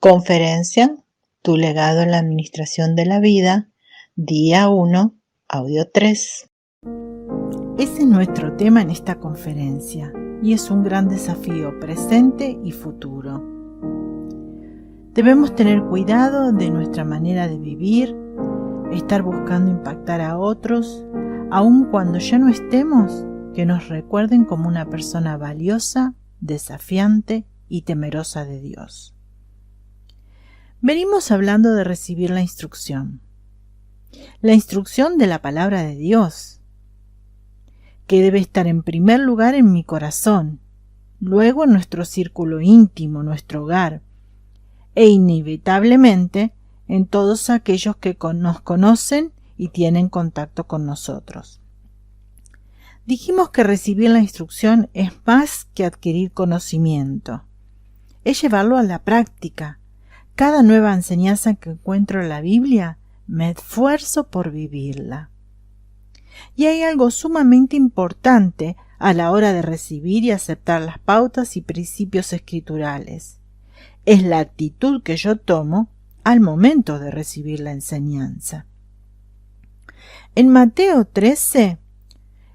Conferencia, Tu legado en la administración de la vida, día 1, audio 3. Ese es nuestro tema en esta conferencia y es un gran desafío presente y futuro. Debemos tener cuidado de nuestra manera de vivir, estar buscando impactar a otros, aun cuando ya no estemos, que nos recuerden como una persona valiosa, desafiante y temerosa de Dios. Venimos hablando de recibir la instrucción de la palabra de Dios, que debe estar en primer lugar en mi corazón, luego en nuestro círculo íntimo, nuestro hogar, e inevitablemente en todos aquellos que nos conocen y tienen contacto con nosotros. Dijimos que recibir la instrucción es más que adquirir conocimiento, es llevarlo a la práctica. Cada nueva enseñanza que encuentro en la Biblia, me esfuerzo por vivirla. Y hay algo sumamente importante a la hora de recibir y aceptar las pautas y principios escriturales. Es la actitud que yo tomo al momento de recibir la enseñanza. En Mateo 13,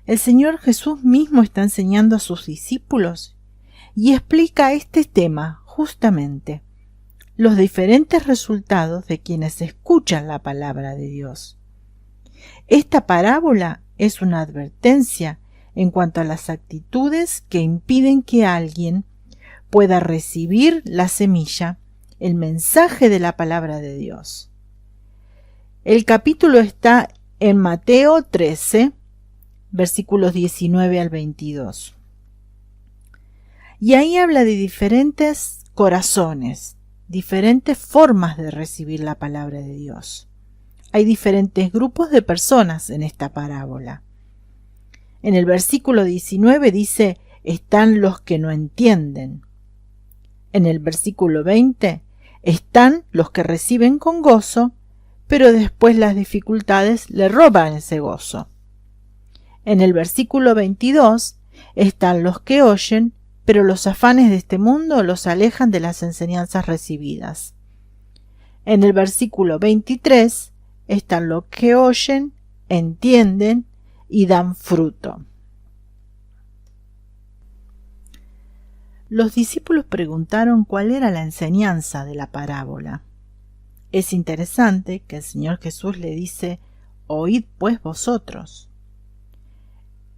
el Señor Jesús mismo está enseñando a sus discípulos y explica este tema justamente. Los diferentes resultados de quienes escuchan la palabra de Dios. Esta parábola es una advertencia en cuanto a las actitudes que impiden que alguien pueda recibir la semilla, el mensaje de la palabra de Dios. El capítulo está en Mateo 13, versículos 19 al 22. Y ahí habla de diferentes corazones, diferentes formas de recibir la palabra de Dios. Hay diferentes grupos de personas en esta parábola. En el versículo 19 dice, están los que no entienden. En el versículo 20, están los que reciben con gozo, pero después las dificultades le roban ese gozo. En el versículo 22, están los que oyen, pero los afanes de este mundo los alejan de las enseñanzas recibidas. En el versículo 23 están los que oyen, entienden y dan fruto. Los discípulos preguntaron cuál era la enseñanza de la parábola. Es interesante que el Señor Jesús le dice, «Oíd pues vosotros».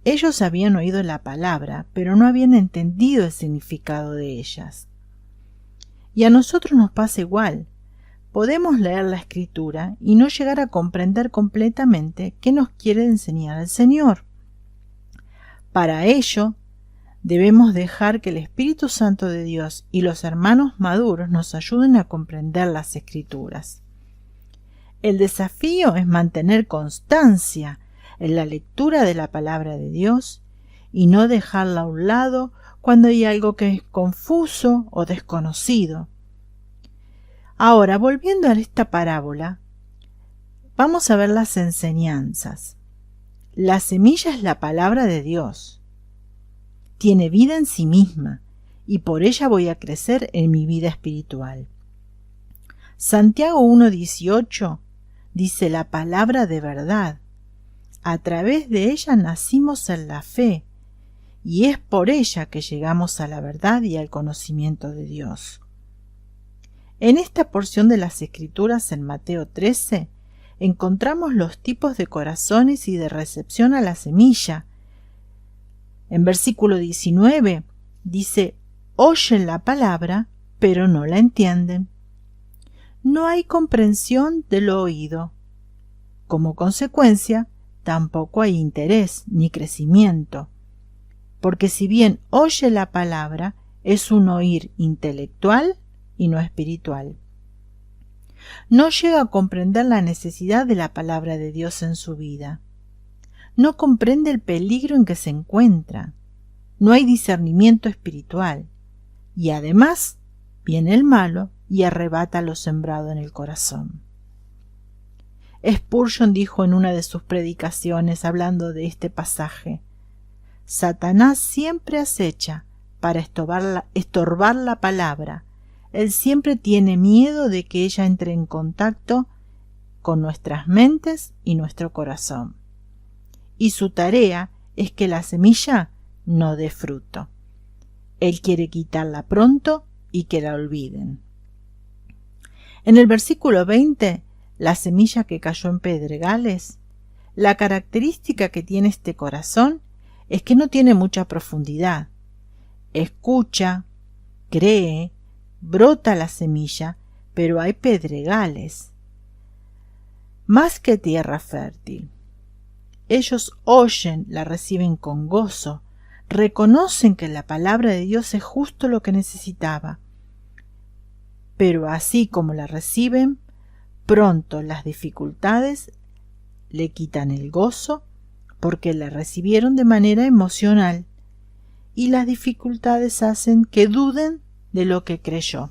Ellos habían oído la palabra, pero no habían entendido el significado de ellas. Y a nosotros nos pasa igual. Podemos leer la Escritura y no llegar a comprender completamente qué nos quiere enseñar el Señor. Para ello, debemos dejar que el Espíritu Santo de Dios y los hermanos maduros nos ayuden a comprender las Escrituras. El desafío es mantener constancia en la lectura de la palabra de Dios y no dejarla a un lado cuando hay algo que es confuso o desconocido. Ahora, volviendo a esta parábola, vamos a ver las enseñanzas. La semilla es la palabra de Dios. Tiene vida en sí misma y por ella voy a crecer en mi vida espiritual. Santiago 1:18 dice la palabra de verdad. A través de ella nacimos en la fe, y es por ella que llegamos a la verdad y al conocimiento de Dios. En esta porción de las Escrituras en Mateo 13, encontramos los tipos de corazones y de recepción a la semilla. En versículo 19 dice, oyen la palabra, pero no la entienden. No hay comprensión de lo oído. Como consecuencia, tampoco hay interés ni crecimiento, porque si bien oye la palabra, es un oír intelectual y no espiritual. No llega a comprender la necesidad de la palabra de Dios en su vida. No comprende el peligro en que se encuentra. No hay discernimiento espiritual. Y además, viene el malo y arrebata lo sembrado en el corazón. Spurgeon dijo en una de sus predicaciones hablando de este pasaje, Satanás siempre acecha para estorbar la palabra, Él siempre tiene miedo de que ella entre en contacto con nuestras mentes y nuestro corazón. Y su tarea es que la semilla no dé fruto. Él quiere quitarla pronto y que la olviden. En el versículo 20, la semilla que cayó en pedregales, la característica que tiene este corazón es que no tiene mucha profundidad. Escucha, cree, brota la semilla, pero hay pedregales. Más que tierra fértil. Ellos oyen, la reciben con gozo, reconocen que la palabra de Dios es justo lo que necesitaba. Pero así como la reciben, pronto las dificultades le quitan el gozo porque la recibieron de manera emocional y las dificultades hacen que duden de lo que creyó.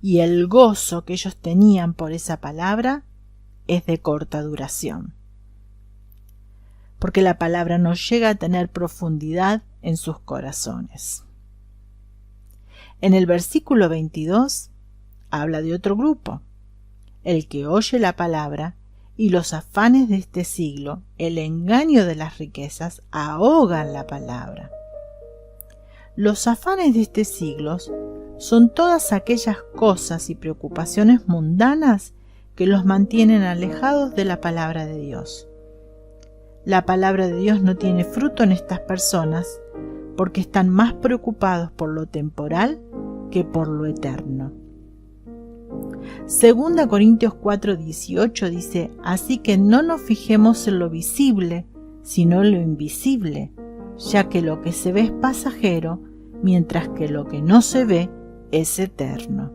Y el gozo que ellos tenían por esa palabra es de corta duración, porque la palabra no llega a tener profundidad en sus corazones. En el versículo 22 habla de otro grupo, el que oye la palabra y los afanes de este siglo, el engaño de las riquezas, ahogan la palabra. Los afanes de este siglo son todas aquellas cosas y preocupaciones mundanas que los mantienen alejados de la palabra de Dios. La palabra de Dios no tiene fruto en estas personas porque están más preocupados por lo temporal que por lo eterno. 2 Corintios 4:18 dice: así que no nos fijemos en lo visible, sino en lo invisible, ya que lo que se ve es pasajero, mientras que lo que no se ve es eterno.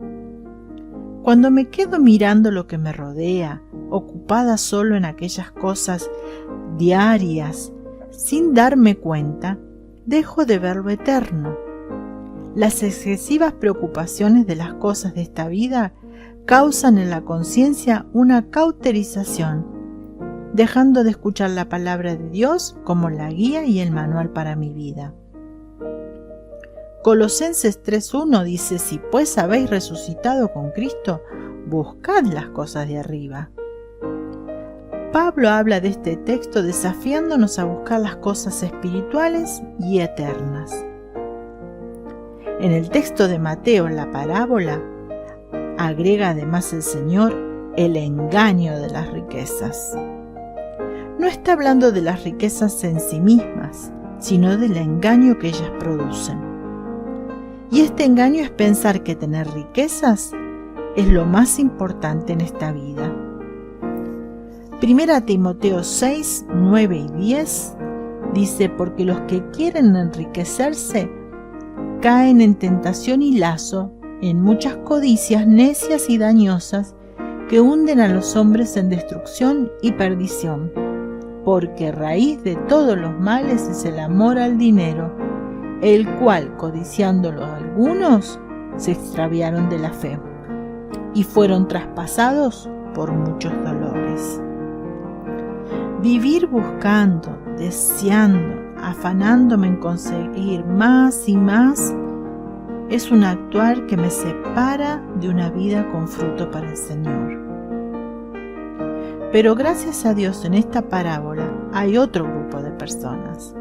Cuando me quedo mirando lo que me rodea, ocupada solo en aquellas cosas diarias, sin darme cuenta, dejo de ver lo eterno. Las excesivas preocupaciones de las cosas de esta vida causan en la conciencia una cauterización, dejando de escuchar la palabra de Dios como la guía y el manual para mi vida. Colosenses 3:1 dice: si pues habéis resucitado con Cristo, buscad las cosas de arriba. Pablo habla de este texto desafiándonos a buscar las cosas espirituales y eternas. En el texto de Mateo, en la parábola, agrega además el Señor el engaño de las riquezas. No está hablando de las riquezas en sí mismas, sino del engaño que ellas producen. Y este engaño es pensar que tener riquezas es lo más importante en esta vida. 1 Timoteo 6, 9 y 10 dice: porque los que quieren enriquecerse caen en tentación y lazo, en muchas codicias necias y dañosas que hunden a los hombres en destrucción y perdición, porque raíz de todos los males es el amor al dinero, el cual, codiciándolo algunos, se extraviaron de la fe y fueron traspasados por muchos dolores. Vivir buscando, deseando, afanándome en conseguir más y más es un actuar que me separa de una vida con fruto para el Señor. Pero gracias a Dios, en esta parábola hay otro grupo de personas.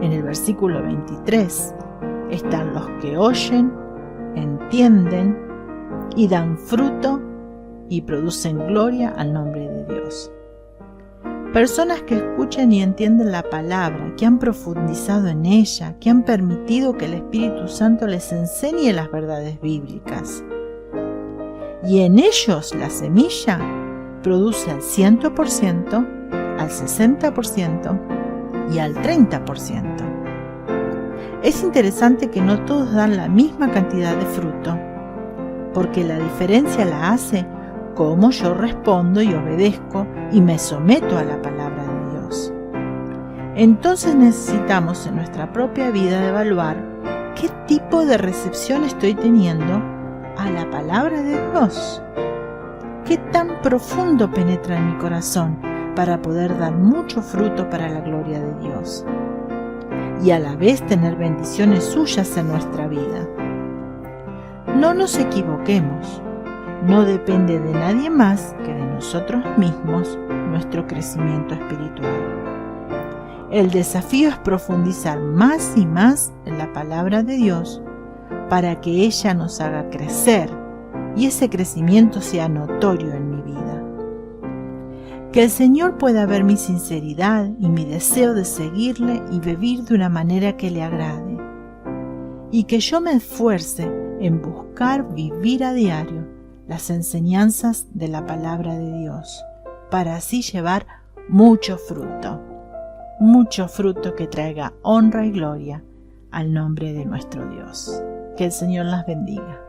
En el versículo 23 están los que oyen, entienden y dan fruto y producen gloria al nombre de Dios. Personas que escuchan y entienden la palabra, que han profundizado en ella, que han permitido que el Espíritu Santo les enseñe las verdades bíblicas. Y en ellos la semilla produce al 100%, al 60% y al 30%. Es interesante que no todos dan la misma cantidad de fruto, porque la diferencia la hace cómo yo respondo y obedezco y me someto a la palabra de Dios. Entonces necesitamos en nuestra propia vida evaluar qué tipo de recepción estoy teniendo a la palabra de Dios. ¿Qué tan profundo penetra en mi corazón para poder dar mucho fruto para la gloria de Dios? Y a la vez tener bendiciones suyas en nuestra vida. No nos equivoquemos. No depende de nadie más que de nosotros mismos nuestro crecimiento espiritual. El desafío es profundizar más y más en la palabra de Dios para que ella nos haga crecer y ese crecimiento sea notorio en mi vida. Que el Señor pueda ver mi sinceridad y mi deseo de seguirle y vivir de una manera que le agrade. Y que yo me esfuerce en buscar vivir a diario las enseñanzas de la palabra de Dios, para así llevar mucho fruto que traiga honra y gloria al nombre de nuestro Dios. Que el Señor las bendiga.